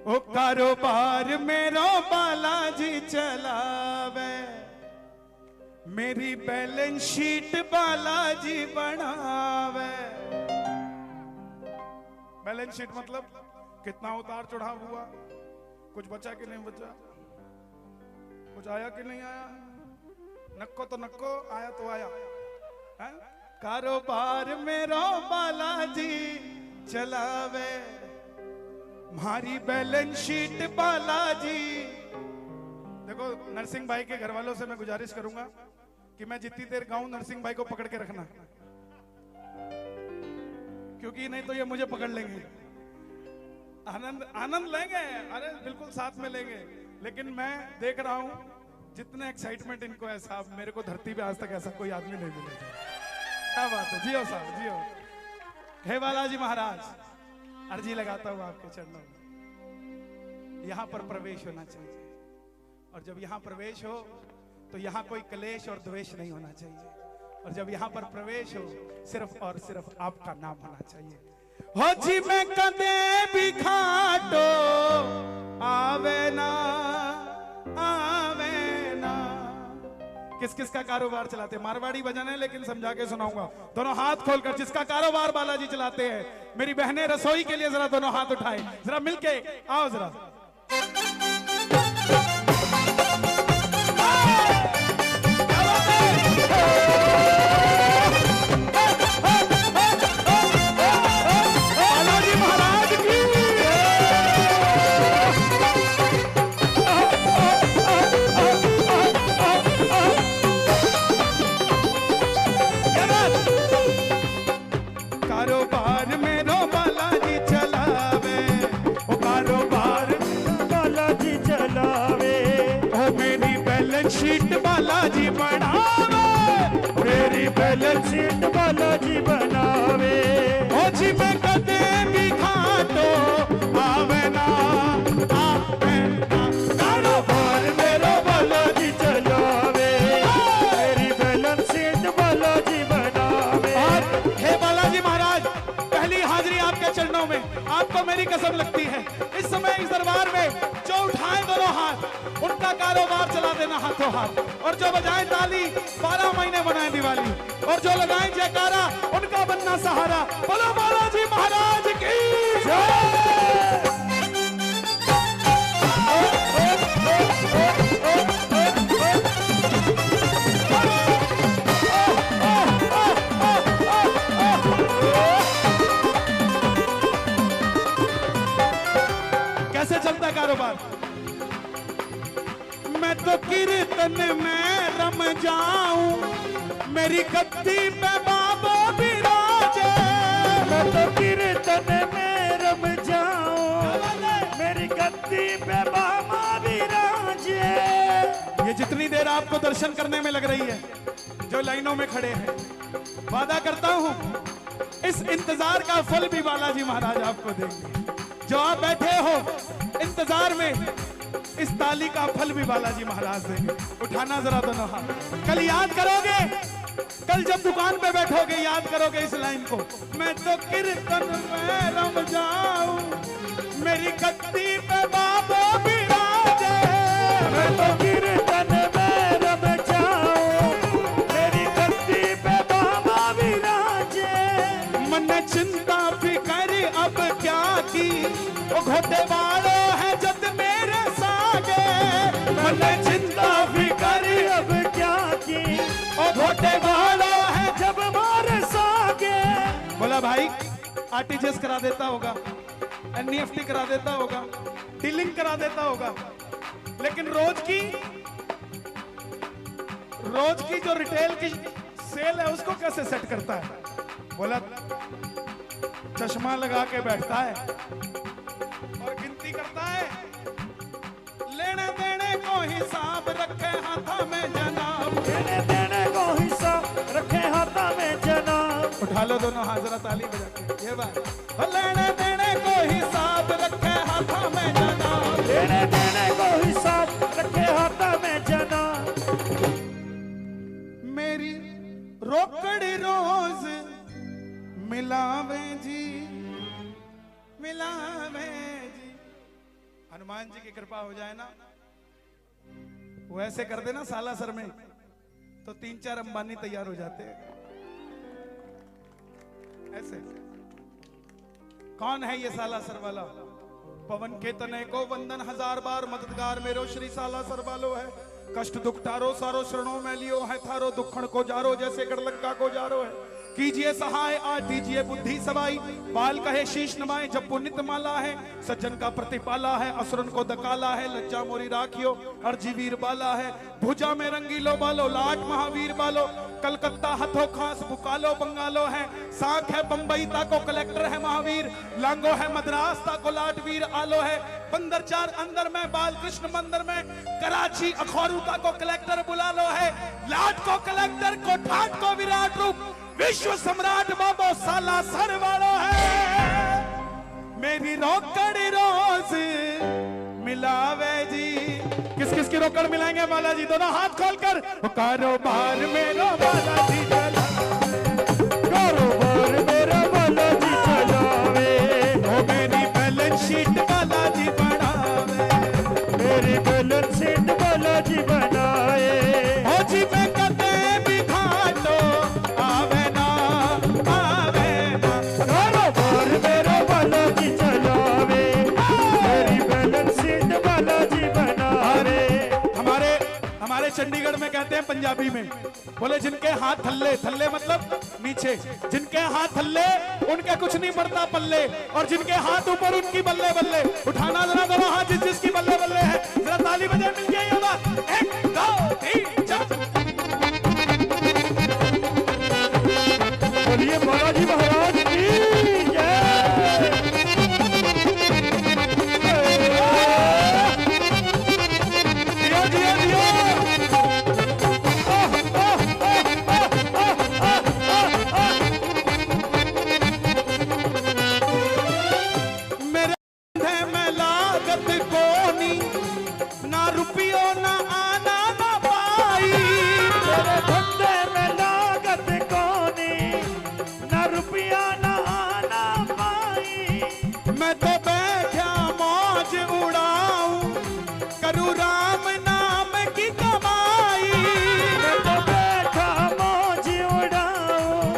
ओ कारोबार मेरो बालाजी चलावे, मेरी बैलेंस शीट बालाजी बनावे। बैलेंस शीट मतलब कितना उतार चढ़ाव हुआ, कुछ बचा कि नहीं बचा, कुछ आया कि नहीं आया, नक्को तो नक्को, आया तो आया है? कारोबार मेरो बालाजी चलावे, हमारी बैलेंस शीट बालाजी। देखो नरसिंह भाई के घर वालों से मैं गुजारिश करूंगा कि मैं जितनी देर गाऊं नरसिंह भाई को पकड़ के रखना, क्योंकि नहीं तो ये मुझे पकड़ लेंगे। आनंद लेंगे, अरे बिल्कुल साथ में लेंगे, लेकिन मैं देख रहा हूं जितने एक्साइटमेंट इनको है साहब, मेरे को धरती पे आज तक ऐसा कोई आदमी नहीं मिला। क्या बात है, जियो साहब जियो। हे बालाजी महाराज, अर्जी लगाता हूं आपके चरणों में, यहां पर प्रवेश होना चाहिए, और जब यहां प्रवेश हो तो यहां कोई क्लेश और द्वेष नहीं होना चाहिए, और जब यहां पर प्रवेश हो सिर्फ और सिर्फ आपका नाम होना चाहिए। हो जी मैं कदे भी खाटो आवे ना, आवे ना। किस किस का कारोबार चलाते हैं? मारवाड़ी बजाना है लेकिन समझा के सुनाऊंगा। दोनों हाथ खोलकर जिसका कारोबार बालाजी चलाते हैं, मेरी बहनें रसोई के लिए जरा दोनों हाथ उठाए, जरा मिलके आओ जरा। कारोबार मेरो बालाजी चलावे, ओ कारोबार बालाजी चलावे, ओ मेरी बैलेंस शीट बालाजी बनावे, मेरी बैलेंस शीट बालाजी बनावे। ओ जी मैं कदे भी खाटो आवे ना, आवे ना। कारोबार मेरो बालाजी चलावे, मेरी बैलेंस शीट बालाजी बनावे। और हे बालाजी महाराज, पहली हाजिरी आपके चरणों में, आपको मेरी कसम लगती है इस समय इस दरबार में जो उठाए दोनों हाथ, उनका कारोबार चला देना हाथों हाथ, और जो बजाए ताली 12 महीने बनाए दिवाली, और जो लगाए जयकारा उनका बनना सहारा। बोलो बालाजी महाराज की जय। कैसे चलता कारोबार? मैं तो कीर्तन में रम जाऊं, मेरी गद्दी पे बाबा विराजे। मैं तो कीर्तन में रम जाऊं, मेरी गद्दी पे बाबा विराजे। ये जितनी देर आपको दर्शन करने में लग रही है, जो लाइनों में खड़े हैं, वादा करता हूं इस इंतजार का फल भी बालाजी महाराज आपको देंगे। जो आप बैठे हो इंतजार में, इस ताली का फल भी बालाजी महाराज देंगे। उठाना जरा दोनों हाथ। कल याद करोगे, कल जब दुकान पे बैठोगे याद करोगे इस लाइन को। मैं तो कीर्तन में रम जाऊं, मेरी गद्दी पे बाबा विराजे। मैं तो कीर्तन में रम जाऊं, मेरी गद्दी पे बाबा विराजे। मन चिंता फिकर अब क्या की, वो घोटे वालों है जब मेरे सागे। मन चिंता फिकर अब क्या की, वो घोटे वालों है जब मारे सागे। बोला भाई आरटीजीएस करा देता होगा, एनईएफटी करा देता होगा, डीलिंग करा देता होगा, लेकिन रोज की जो रिटेल की सेल है उसको कैसे सेट करता है? बोला चश्मा लगा के बैठता है और गिनती करता है, लेने देने को हिसाब रखे हाथा में जनाब, लेने देने को हिसाब रखे हाथा में जनाब। उठा लो दोनों हाथ जरा ताली बजा के, ये बात। लेने देने को हिसाब रखे हाथा में जनाब, लेने देने को हिसाब रखे हाथा में जनाब। मेरी रोकड़ी रोज मिलावे जी, मिलावे जी। हनुमान जी की कृपा हो जाए ना, वो ऐसे कर देना सालासर में तो 3-4 अंबानी तैयार हो जाते हैं। ऐसे कौन है ये सालासर वाला? पवन के तने को वंदन 1000 बार, मददगार मेरो श्री सालासर वालो है। कष्ट दुख तारो सारो शरणों में लियो है थारो, दुखण को जारो जैसे गढ़लंका को जारो है। कीजिए सहाय आज दीजिए बुद्धि सवाई, बाल कहे शीश नवाए जब पुनित माला है। सज्जन का प्रतिपाला है असुरन को दकाला है, लज्जा मोरी राखियो अर्जी वीर बाला है। भुजा में रंगीलो बालो लाट महावीर बालो, कलकत्ता हथो खास बुकालो बंगालो है। साख है बंबई ताको कलेक्टर है महावीर, लांगो है मद्रास ताको लाट वीर आलो है। बंदर चार अंदर में बाल कृष्ण मंदिर में, कराची अखौरू ताको कलेक्टर बुला लो है। लाट को कलेक्टर को ठाट को विराट रूप, विश्व सम्राट बाबो सालासर वालो है। मेरी रोकड़ रोज मिलावे जी। किस किस की रोकड़ मिलाएंगे बालाजी? दोनों हाथ खोलकर। कारोबार मेरा बालाजी चलावे, कारोबार मेरा बालाजी चलावे। ओ मेरी बैलेंस शीट बालाजी बनावे, मेरी बैलेंस शीट बालाजी बनाए। ओ जी मैं कदे भी घाटो आवे ना, आवे ना। कारोबार मेरा बालाजी चलावे, मेरी बैलेंस शीट बालाजी बनावे। हमारे चंडीगढ़ में कहते हैं पंजाबी में, बोले जिनके हाथ थल्ले, थल्ले मतलब नीचे, जिनके हाथ थल्ले उनके कुछ नहीं पड़ता पल्ले, और जिनके हाथ ऊपर उनकी बल्ले बल्ले। उठाना जरा दोनों हाथ जिस जिसकी बल्ले बल्ले है, जरा ताली बजाए मिल जाए। 1 2 3 4। बोलिए बालाजी महाराज की जय। दियो दियो दियो। ना रुपयो ना आना ना पाई, तेरे धंधे में लागत कोनी, ना रुपया ना आना पाई। मैं तो बैठा मौज उड़ाऊं, करूं राम नाम की कमाई। मैं तो बैठा मौज उड़ाऊं,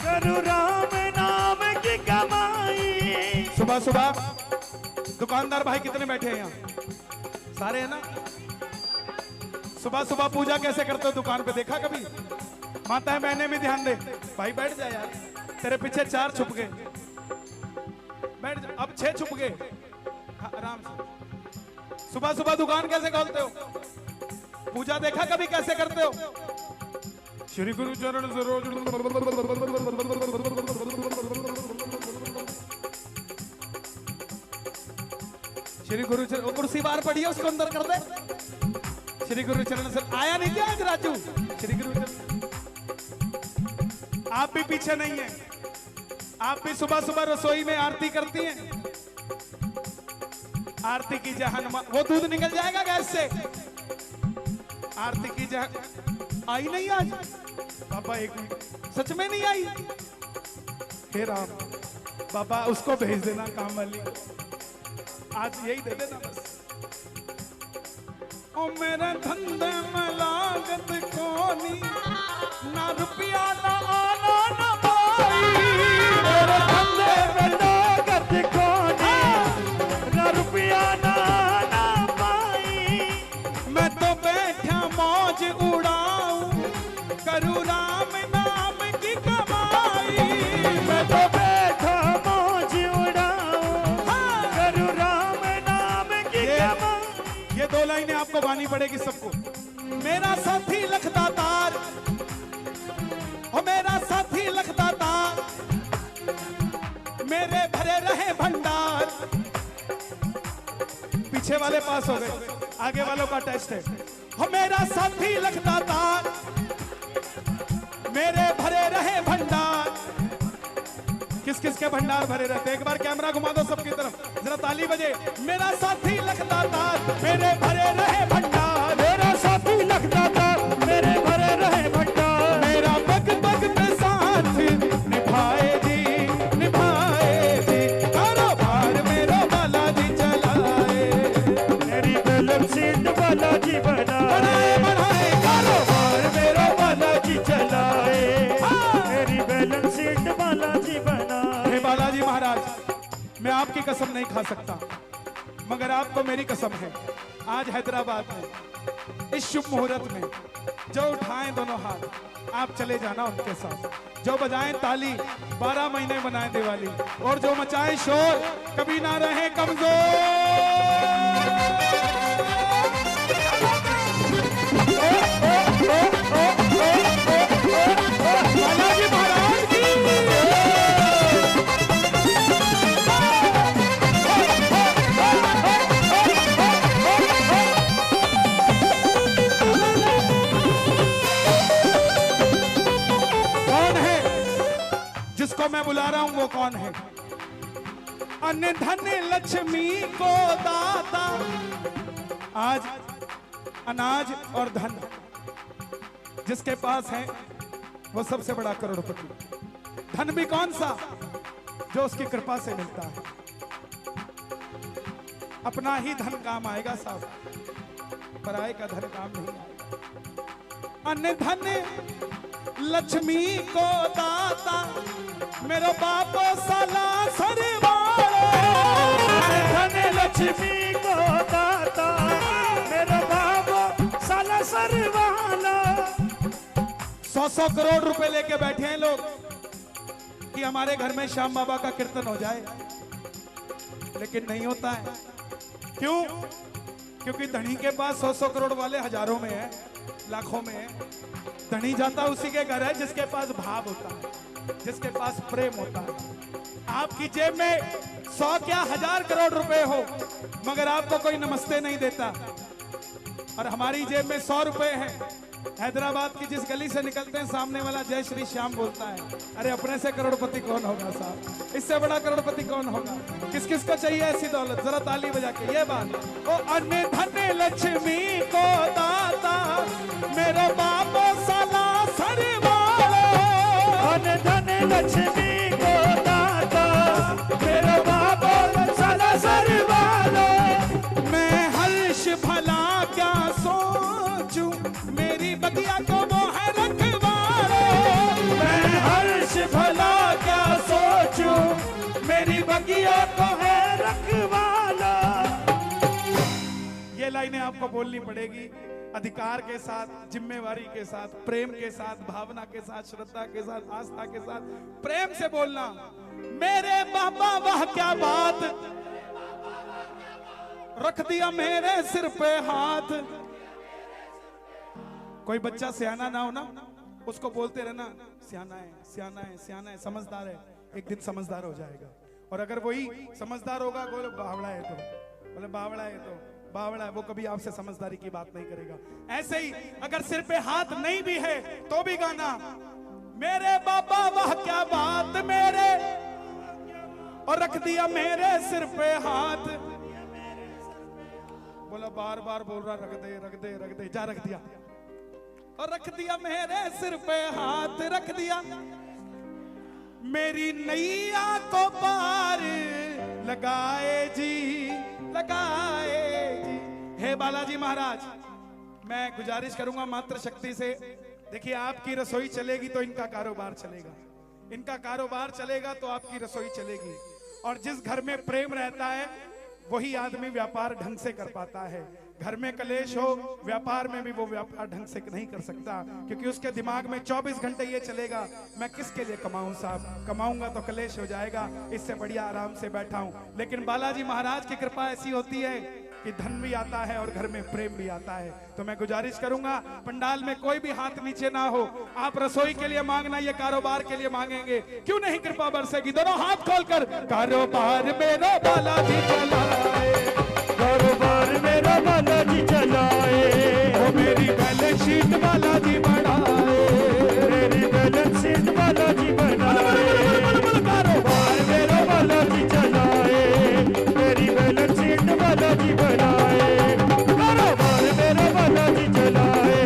करूं राम नाम की कमाई। सुबह सुबह दुकानदार भाई कितने बैठे हैं यहाँ? सारे है ना? सुबह सुबह पूजा कैसे करते हो दुकान पे, देखा कभी? माताएं बहनें भी ध्यान दे। भाई बैठ जा यार, तेरे पीछे 4 छुप गए, बैठ जा। अब 6 छुप गए, आराम से। सुबह सुबह दुकान कैसे खोलते हो? पूजा देखा कभी कैसे करते हो? श्री गुरु चरण सरोज, श्री गुरु चरण। कुर्सी बाहर पड़ी है, उसको अंदर कर दे। श्री गुरु चरण से आया नहीं क्या आज राजू? श्री गुरु चरण। आप भी पीछे नहीं है, आप भी सुबह सुबह रसोई में आरती करती हैं। आरती की जय हनुमान। वो दूध निकल जाएगा गैस से। आरती की जय आई नहीं आज बाबा, 1 मिनट, सच में नहीं आई? हे राम बाबा, उसको भेज देना काम वाली, आज यही दे देना बस। ओ मेरे धंधे में लागत कोनी, ना रुपया ना आना ना पाई। मेरे धंधे में लागत कोनी, ना रुपया ना आना पाई। मैं तो बैठा मौज उड़ाऊं, करूं राम नाम की कमाई। मैं तो बैठा मौज उड़ाऊं, करूं राम नाम की कमाई। ये 2 लाइनें आपको गानी पड़ेगी सबको। मेरा साथी लखदातार, ओ मेरा साथी लखदातार, मेरे भरे रहे भंडार। पीछे वाले पास हो गए, आगे वालों का टेस्ट है। ओ मेरा साथी लखदातार, मेरे भरे रहे भंडार। किस किस के भंडार भरे रहते? एक बार कैमरा घुमा दो सबकी तरफ, जरा ताली बजे। मेरा साथी लखदातार, मेरे भरे रहे भंडार। मेरा साथी लखदातार, मेरे भरे रहे भंडार। मेरा पग पग पे साथ निभाए जी, निभाए जी। कारोबार मेरा बालाजी चलाए। कसम नहीं खा सकता, मगर आपको मेरी कसम है, आज हैदराबाद में इस शुभ मुहूर्त में जो उठाएं दोनों हाथ, आप चले जाना उनके साथ, जो बजाएं ताली, 12 महीने बनाएं दिवाली, और जो मचाएं शोर, कभी ना रहे कमजोर। बालाजी महाराज की जिसको मैं बुला रहा हूं वो कौन है? अन्न धन लक्ष्मी को दाता। आज अनाज और धन जिसके पास है वो सबसे बड़ा करोड़पति। धन भी कौन सा? जो उसकी कृपा से मिलता है। अपना ही धन काम आएगा साहब, पराये का धन काम नहीं आएगा। अन्न धन लक्ष्मी को दाता, मेरो बापो साला सरवाला। धन लक्ष्मी को दाता, मेरो बापो साला सरवाला। 100 करोड़ रुपए लेके बैठे हैं लोग कि हमारे घर में श्याम बाबा का कीर्तन हो जाए, लेकिन नहीं होता है। क्यों? क्योंकि धनी के पास 100 करोड़ वाले हजारों में है, लाखों में है। धनी जाता उसी के घर है जिसके पास भाव होता है, जिसके पास प्रेम होता है। आपकी जेब में 100 क्या 1000 करोड़ रुपए हो, मगर आपको कोई नमस्ते नहीं देता, और हमारी जेब में 100 रुपए है। हैदराबाद की जिस गली से निकलते हैं सामने वाला जय श्री श्याम बोलता है। अरे अपने से करोड़पति कौन होगा साहब? इससे बड़ा करोड़पति कौन होगा? किस किस को चाहिए ऐसी दौलत? जरा ताली बजा के ये बात। ओ अन्न धन लक्ष्मी को दाता, मेरे बाप साला सरवाला। अन्न धन लक्ष्मी को दाता, मेरे बाप साला सरवाला। मैं हर्ष भला क्या सोचूं, मेरी बगिया को वो है रखवाला। मैं हर्ष भला क्या सोचूं, मेरी बगिया को है रखवाला। ये लाइनें आपको बोलनी पड़ेगी अधिकार के साथ, जिम्मेवारी के साथ, प्रेम के साथ, भावना के साथ, श्रद्धा के साथ, आस्था के साथ, प्रेम से बोलना। मेरे बाबा वाह क्या बात, रख दिया मेरे सिर पे हाथ। कोई बच्चा सियाना ना हो ना, उसको बोलते रहना सियाना है, सियाना है, सियाना है, समझदार है। एक दिन समझदार हो जाएगा। और अगर वही समझदार होगा, बोले बावड़ा है तो, बोले बावड़ा है तो बावड़ा है, वो कभी आपसे समझदारी की बात नहीं करेगा। ऐसे ही अगर सिर पे हाथ नहीं भी है तो भी गाना, मेरे बाबा वाह क्या बात मेरे, और रख दिया मेरे सिर पे हाथ। बोला बार बार बोल रहा रख दे रख दे रख दे, जा रख दिया। और रख दिया मेरे सिर पे हाथ, रख दिया मेरी नैया को पार लगाए जी, लगाए जी। हे बालाजी महाराज, मैं गुजारिश करूंगा मात्र शक्ति से, देखिए आपकी रसोई चलेगी तो इनका कारोबार चलेगा, इनका कारोबार चलेगा तो आपकी रसोई चलेगी। और जिस घर में प्रेम रहता है वही आदमी व्यापार ढंग से कर पाता है। घर में कलेश हो, व्यापार में भी वो व्यापार ढंग से नहीं कर सकता, क्योंकि उसके दिमाग में 24 घंटे ये चलेगा, मैं किसके लिए कमाऊं साहब, कमाऊंगा तो कलेश हो जाएगा, इससे बढ़िया आराम से बैठा हूं। लेकिन बालाजी महाराज की कृपा ऐसी होती है कि धन भी आता है और घर में प्रेम भी आता है। तो मैं गुजारिश करूंगा पंडाल में कोई भी हाथ नीचे ना हो, आप रसोई के लिए मांगना, ये कारोबार के लिए मांगेंगे, क्यों नहीं कृपा बरसेगी। दोनों हाथ खोलकर, कारोबार मेरा बालाजी चलाए, कारोबार मेरा बालाजी चलाए, वो मेरी बैलेंस शीट बालाजी बढ़ाए, मेरी बैलेंस शीट बालाजी बढ़ाए। कारोबार मेरा बालाजी चलाए, मेरी बैलेंस शीट बालाजी बढ़ाए। कारोबार मेरा बालाजी चलाए,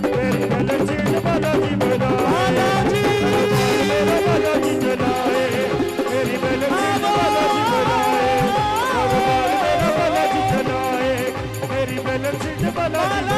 मेरी बैलेंस शीट बालाजी बढ़ाए। मेरा बालाजी चलाए, मेरी बैलेंस शीट बालाजी बढ़ाए। कारोबार मेरा बालाजी चलाए, मेरी बैलेंस शीट बालाजी